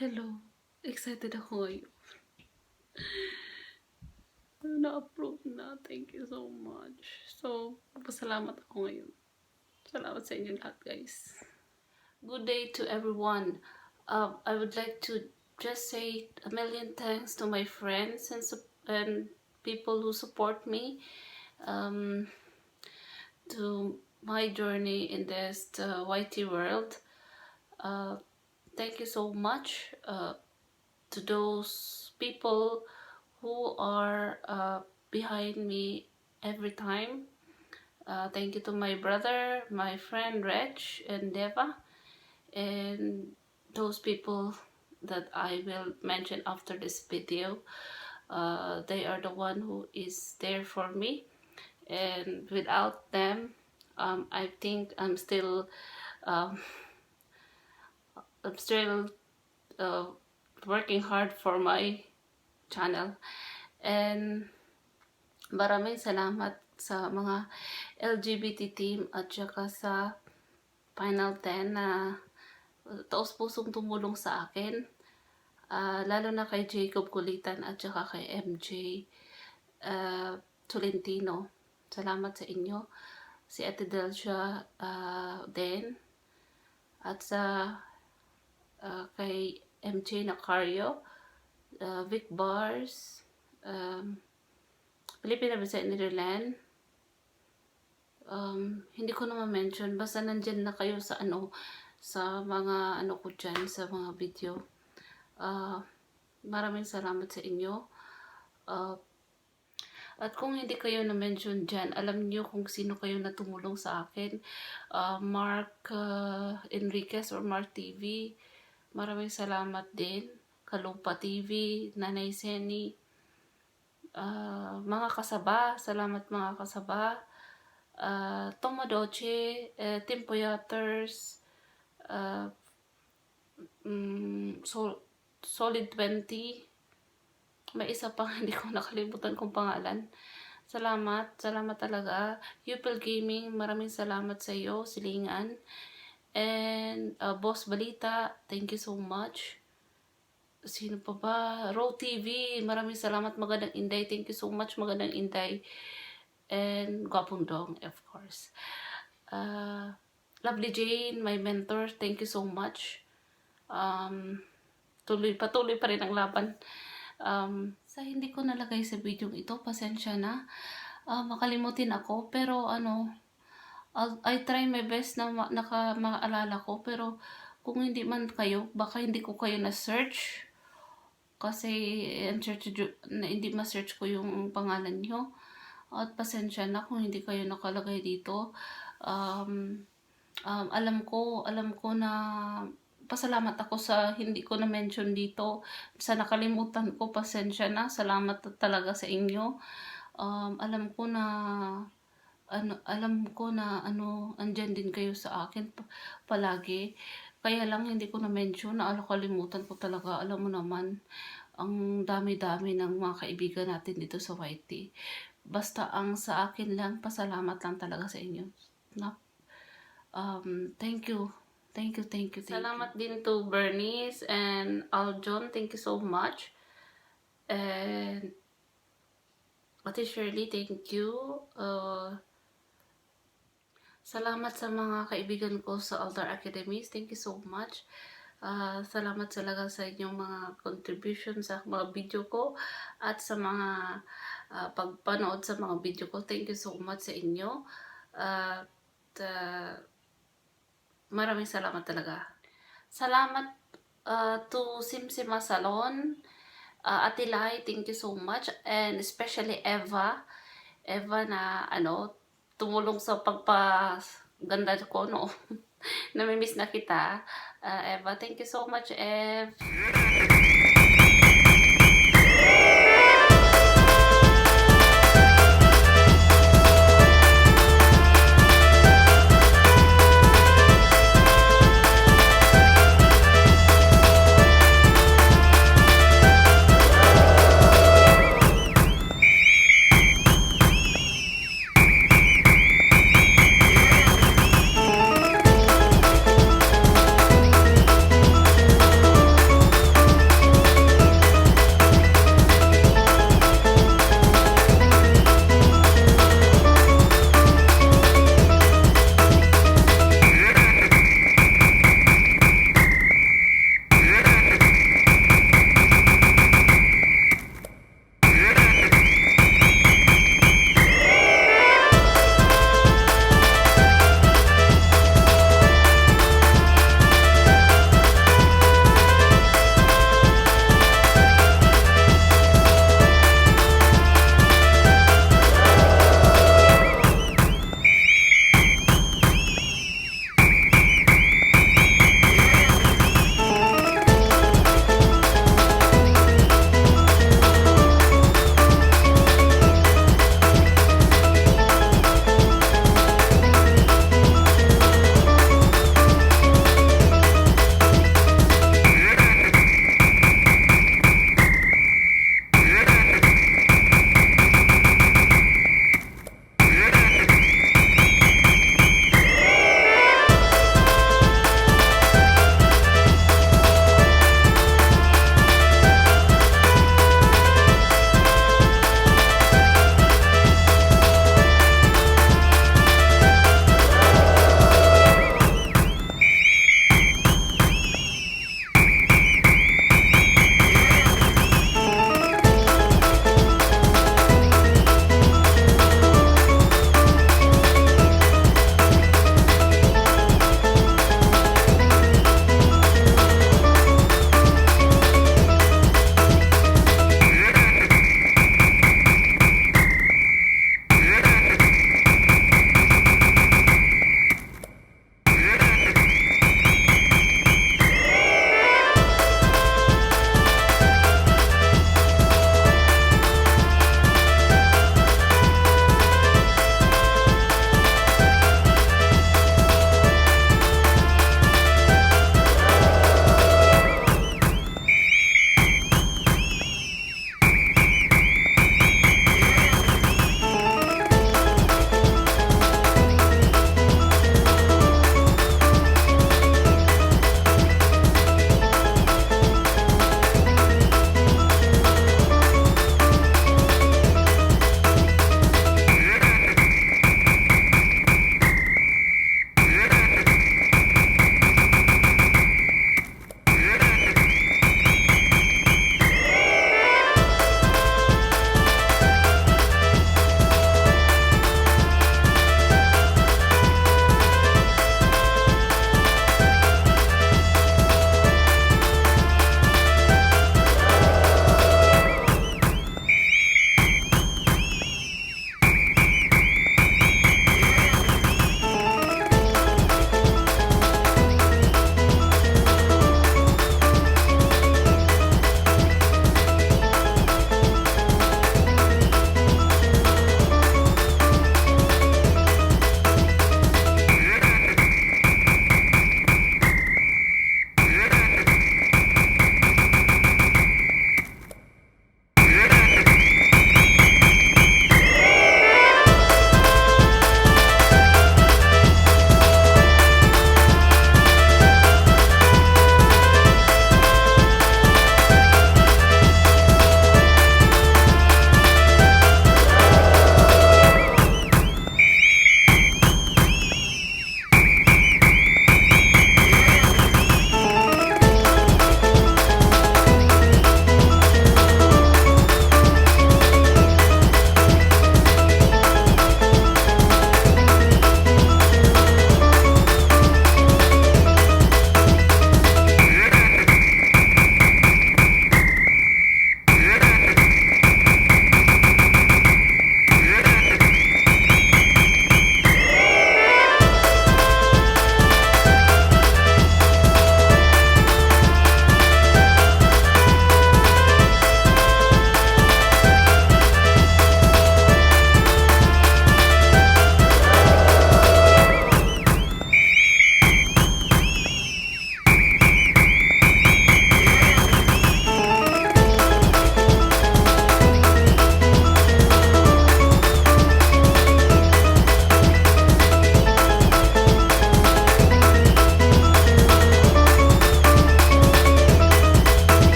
Hello, excited ako ngayon. Na-approve na. Thank you so much. So, pasalamat ako ngayon. Salamat sa inyo lahat, guys. Good day to everyone. I would like to just say a million thanks to my friends and people who support me to my journey in this YT world. Thank you so much to those people who are behind me every time. Thank you to my brother, my friend Reg and Deva, and those people that I will mention after this video. They are the one who is there for me, and without them, I think I'm still uh, working hard for my channel. And maraming salamat sa mga LGBT team at saka sa Final 10 na taos-pusong tumulong sa akin. Lalo na kay Jacob Kulitan at saka kay MJ Tolentino. Salamat sa inyo. Si Ate Delcia din. At sa kay MJ Nacario, Vic Bars, Pilipina ba sa Netherlands? Hindi ko na ma-mention. Basta nandyan na kayo sa sa mga ko dyan, sa mga video. Maraming salamat sa inyo. At kung hindi kayo na-mention dyan, alam niyo kung sino kayo na tumulong sa akin. Mark Enriquez or Mark TV. Maraming salamat din. Kalupa TV, Nanay Seni. Mga kasaba, salamat mga kasaba. Tomodoche, Timpoyaters, Solid 20. May isa pang hindi ko nakalimutan kong pangalan. Salamat talaga. Upel Gaming, maraming salamat sa iyo, Silingan. And Boss Balita, thank you so much. Sino pa ba? Row TV, maraming salamat. Magandang Inday, thank you so much. Magandang Inday. And Gwapong Dong, of course. Lovely Jane, my mentor, thank you so much. Patuloy pa rin ang laban. Sa hindi ko nalagay sa video ito, pasensya na. Makalimutin ako, pero I try my best na maalala ko, pero kung hindi man kayo, baka hindi ko kayo na-search. Kasi hindi ma-search ko yung pangalan nyo. At pasensya na kung hindi kayo nakalagay dito. Alam ko na pasalamat ako sa hindi ko na-mention dito. Sa nakalimutan ko, pasensya na. Salamat talaga sa inyo. Alam ko na andyan din kayo sa akin palagi. Kaya lang hindi ko na-mention, nakalimutan ko talaga. Alam mo naman, ang dami-dami ng mga kaibigan natin dito sa YT. Basta ang sa akin lang, pasalamat lang talaga sa inyo. Thank you. Salamat din to Bernice and Aljon. Thank you so much. And Ate Shirley, thank you. Salamat sa mga kaibigan ko sa Altar Academies. Thank you so much. Salamat talaga sa inyong mga contribution sa mga video ko at sa mga pagpanood sa mga video ko. Thank you so much sa inyo. Maraming salamat talaga. Salamat to Simsima Salon, Ate Lai, thank you so much. And especially Eva na tumulong sa pagpaganda ko, no? Namimiss na kita. Eva, thank you so much, Ev.